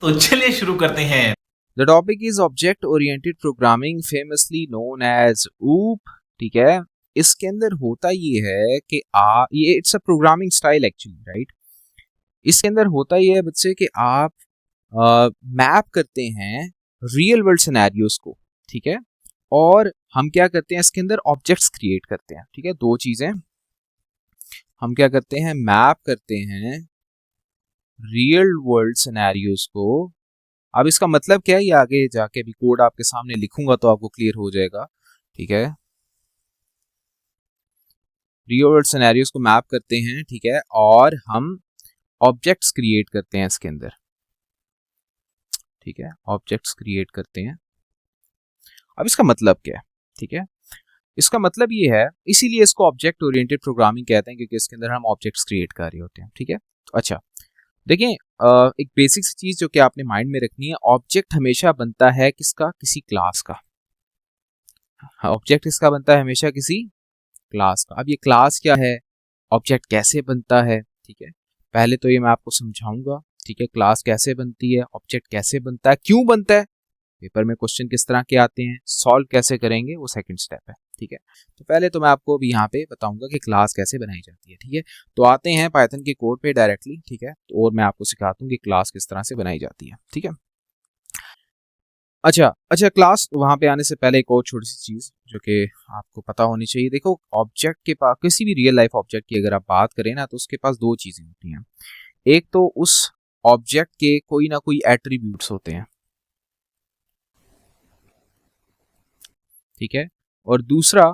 तो चलिए शुरू करते हैं। The topic is object oriented programming, famously known as OOP. ठीक है, इसके अंदर होता ये है कि ये it's a programming style actually, right. इसके अंदर होता ये है बच्चे कि आप मैप करते हैं रियल वर्ल्ड सिनेरियोज को, ठीक है। और हम क्या करते हैं, इसके अंदर ऑब्जेक्ट्स क्रिएट करते हैं, ठीक है। दो चीजें हम क्या करते हैं, मैप करते हैं रियल वर्ल्ड सिनेरियोज को। अब इसका मतलब क्या है, ये आगे जाके भी कोड आपके सामने लिखूंगा तो आपको क्लियर हो जाएगा, ठीक है। रियल वर्ल्ड सिनेरियोज को मैप करते हैं, ठीक है, और हम ऑब्जेक्ट्स क्रिएट करते हैं इसके अंदर, ठीक है। ऑब्जेक्ट्स क्रिएट करते हैं। अब इसका मतलब क्या है, ठीक है। इसका मतलब ये है, इसीलिए इसको ऑब्जेक्ट ओरिएंटेड प्रोग्रामिंग कहते हैं, क्योंकि इसके अंदर हम ऑब्जेक्ट्स क्रिएट कर रहे होते हैं, ठीक है। तो अच्छा, देखिए एक बेसिक सी चीज जो कि आपने माइंड में रखनी है, ऑब्जेक्ट हमेशा बनता है किसका, किसी क्लास का। ऑब्जेक्ट किसका बनता है, हमेशा किसी क्लास का। अब ये क्लास क्या है, ऑब्जेक्ट कैसे बनता है, ठीक है। पहले तो ये मैं आपको समझाऊंगा, ठीक है, क्लास कैसे बनती है, ऑब्जेक्ट कैसे बनता है, क्यों बनता है, पेपर में क्वेश्चन किस तरह के आते हैं, सॉल्व कैसे करेंगे, वो सेकंड स्टेप है, ठीक है। तो पहले तो मैं आपको अभी यहाँ पे बताऊंगा कि क्लास कैसे बनाई जाती है, ठीक है। तो आते हैं पाइथन के कोड पे डायरेक्टली, ठीक है, और मैं आपको सिखाता हूँ कि क्लास किस तरह से बनाई जाती है, ठीक है। अच्छा अच्छा, क्लास वहां पे आने से पहले एक और छोटी सी चीज जो कि आपको पता होनी चाहिए। देखो, ऑब्जेक्ट के पास, किसी भी रियल लाइफ ऑब्जेक्ट की अगर आप बात करें ना, तो उसके पास दो चीजें होती हैं। एक तो उस ऑब्जेक्ट के कोई ना कोई एट्रीब्यूट्स होते हैं, ठीक है, और दूसरा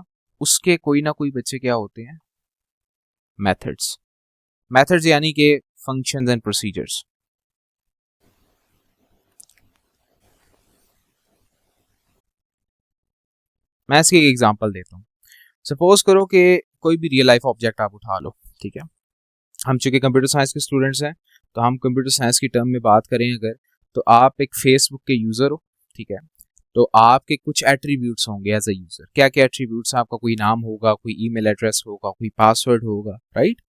उसके कोई ना कोई बच्चे क्या होते हैं, मेथड्स। मेथड्स यानी कि फंक्शंस एंड प्रोसीजर्स। मैं इसकी एक एग्जांपल देता हूँ। सपोज करो कि कोई भी रियल लाइफ ऑब्जेक्ट आप उठा लो, ठीक है। हम चूंकि कंप्यूटर साइंस के स्टूडेंट्स हैं, तो हम कंप्यूटर साइंस की टर्म में बात करें अगर, तो आप एक फेसबुक के यूजर हो, ठीक है। तो आपके कुछ एट्रीब्यूट्स होंगे एज अ यूजर। क्या क्या एट्रीब्यूट्स, आपका कोई नाम होगा, कोई ईमेल एड्रेस होगा, कोई पासवर्ड होगा, राइट।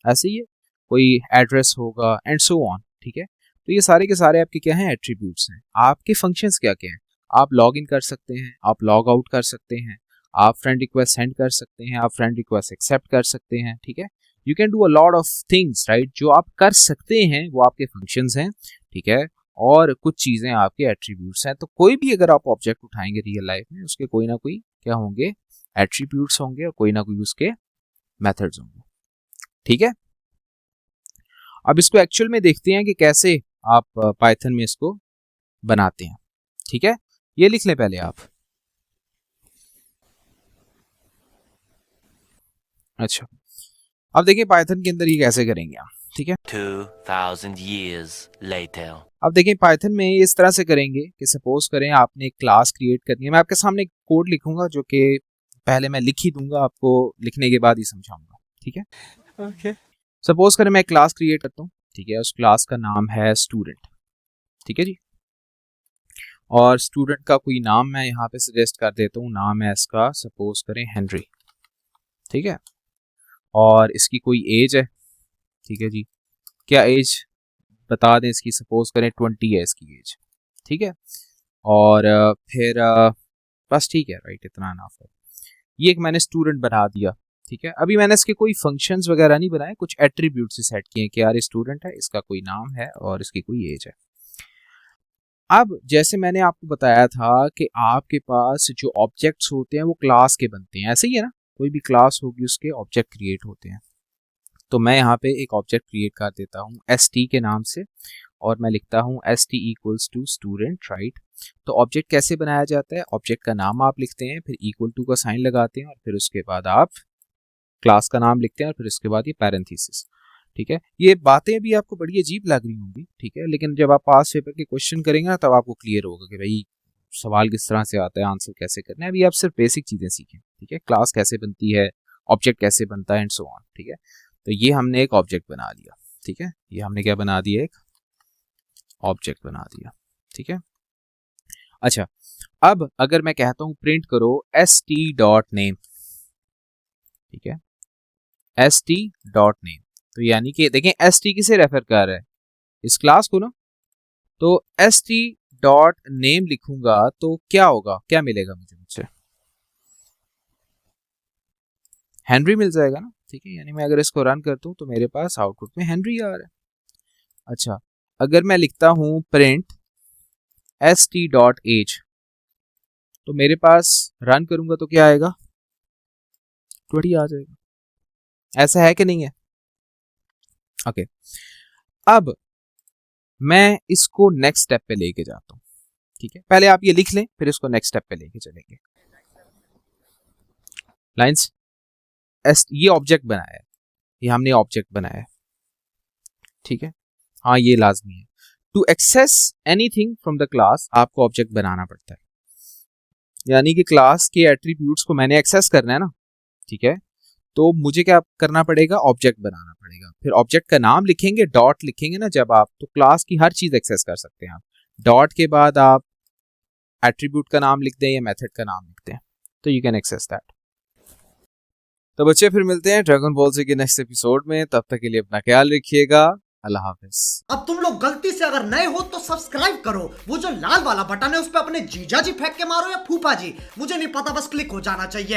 ऐसे ही है, कोई एड्रेस होगा एंड सो ऑन, ठीक है। तो ये सारे के सारे आपके क्या हैं, एट्रीब्यूट्स हैं। आपके फंक्शंस क्या क्या हैं, आप लॉग इन कर सकते हैं, आप लॉग आउट कर सकते हैं, आप फ्रेंड रिक्वेस्ट सेंड कर सकते हैं, आप फ्रेंड रिक्वेस्ट एक्सेप्ट कर सकते हैं, ठीक है। You can do a lot of things, right. जो आप कर सकते हैं वो आपके फंक्शंस हैं, ठीक है। और कुछ चीजें आपके एट्रीब्यूट्स हैं। तो कोई भी अगर आप ऑब्जेक्ट उठाएंगे रियल लाइफ में, उसके कोई ना कोई क्या होंगे, एट्रीब्यूट्स होंगे, और कोई ना कोई उसके मेथड्स होंगे, ठीक है। अब इसको एक्चुअल में देखते हैं कि कैसे आप पाइथन में इसको बनाते हैं, ठीक है। ये लिख लें पहले आप। अच्छा, अब देखिए पाइथन के अंदर ये कैसे करेंगे आप, ठीक है। 2000 years later. अब देखिए पाइथन में इस तरह से करेंगे कि सपोज करें आपने एक क्लास क्रिएट करनी है। मैं आपके सामने एक कोड लिखूंगा जो कि पहले मैं लिख ही दूंगा, आपको लिखने के बाद ही समझाऊंगा, ठीक है। Okay. सपोज करें मैं एक क्लास क्रिएट करता हूँ, ठीक है। उस क्लास का नाम है स्टूडेंट, ठीक है जी। और स्टूडेंट का कोई नाम मैं यहाँ पे सजेस्ट कर देता हूँ, नाम है इसका सपोज करें हेनरी, ठीक है। और इसकी कोई एज है, ठीक है जी। क्या एज बता दें इसकी, सपोज करें 20 है इसकी एज, ठीक है। और फिर बस ठीक है, राइट, इतना ना है। ये एक मैंने स्टूडेंट बना दिया, ठीक है। अभी मैंने इसके कोई फंक्शंस वगैरह नहीं बनाए, कुछ एट्रीब्यूट से सेट किए कि यार ये स्टूडेंट है, इसका कोई नाम है और इसकी कोई एज है। अब जैसे मैंने आपको बताया था कि आपके पास जो ऑब्जेक्ट्स होते हैं वो क्लास के बनते हैं, ऐसे ही है ना। कोई भी क्लास होगी उसके ऑब्जेक्ट क्रिएट होते हैं। तो मैं यहाँ पे एक ऑब्जेक्ट क्रिएट कर देता हूँ st के नाम से, और मैं लिखता हूँ st equals to student, right. तो ऑब्जेक्ट कैसे बनाया जाता है, ऑब्जेक्ट का नाम आप लिखते हैं, फिर इक्वल टू का साइन लगाते हैं, और फिर उसके बाद आप क्लास का नाम लिखते हैं, और फिर उसके बाद ये पैरेंथेसिस, ठीक है। ये बातें भी आपको बड़ी अजीब लग रही होंगी, ठीक है, लेकिन जब आप पास पेपर के क्वेश्चन करेंगे ना, तब आपको क्लियर होगा कि भाई सवाल किस तरह से आता है, आंसर कैसे करना है। अभी आप सिर्फ बेसिक चीजें सीखें, ठीक है। क्लास कैसे बनती है, ऑब्जेक्ट कैसे बनता है एंड सो ऑन, ठीक है। तो ये हमने एक ऑब्जेक्ट बना लिया, ठीक है। ये हमने क्या बना दिया, एक ऑब्जेक्ट बना दिया, ठीक है। अच्छा, अब अगर मैं कहता हूं प्रिंट करो st.name, ठीक है, st.name, तो यानी कि देखें st किसे रेफर कर रहा है, इस क्लास को ना, तो st.name लिखूंगा तो क्या होगा, क्या मिलेगा मुझे मुझसे? हेनरी मिल जाएगा ना, ठीक है। यानी मैं अगर इसको रन करता हूं तो मेरे पास आउटपुट में हेनरी आ रहा है। अच्छा, अगर मैं लिखता हूं प्रिंट st.age तो मेरे पास रन करूंगा तो क्या आएगा? 20 आ जाएगा। ऐसा है कि नहीं है? ओके, अब मैं इसको नेक्स्ट स्टेप पे लेके जाता हूं, ठीक है। पहले आप ये लिख लें, फिर इसको नेक्स्ट स्टेप पे लेके चलेंगे। लाइंस, ये ऑब्जेक्ट बनाया है, ये हमने ऑब्जेक्ट बनाया है, ठीक है। हाँ, ये लाजमी है। To access anything from the class आपको ऑब्जेक्ट बनाना पड़ता है, यानी कि क्लास के एट्रीब्यूट्स को मैंने एक्सेस करना है ना, ठीक है। तो मुझे क्या करना पड़ेगा? ऑब्जेक्ट बनाना पड़ेगा। फिर ऑब्जेक्ट का नाम लिखेंगे, डॉट लिखेंगे ना जब आप, तो क्लास की हर चीज एक्सेस कर सकते हैं आप। डॉट के बाद आप एट्रीब्यूट का नाम लिख दें या मेथड का नाम लिख दें, तो यू कैन एक्सेस दैट। तो बच्चे, फिर मिलते हैं ड्रैगन बॉल जी के नेक्स्ट एपिसोड में। तब तक के लिए अपना ख्याल रखिएगा। अल्लाह हाफिज। अब तुम लोग गलती से अगर नए हो तो सब्सक्राइब करो, वो जो लाल वाला बटन है उस पर अपने जीजा जी फेंक के मारो या फूफा जी, मुझे नहीं पता, बस क्लिक हो जाना चाहिए।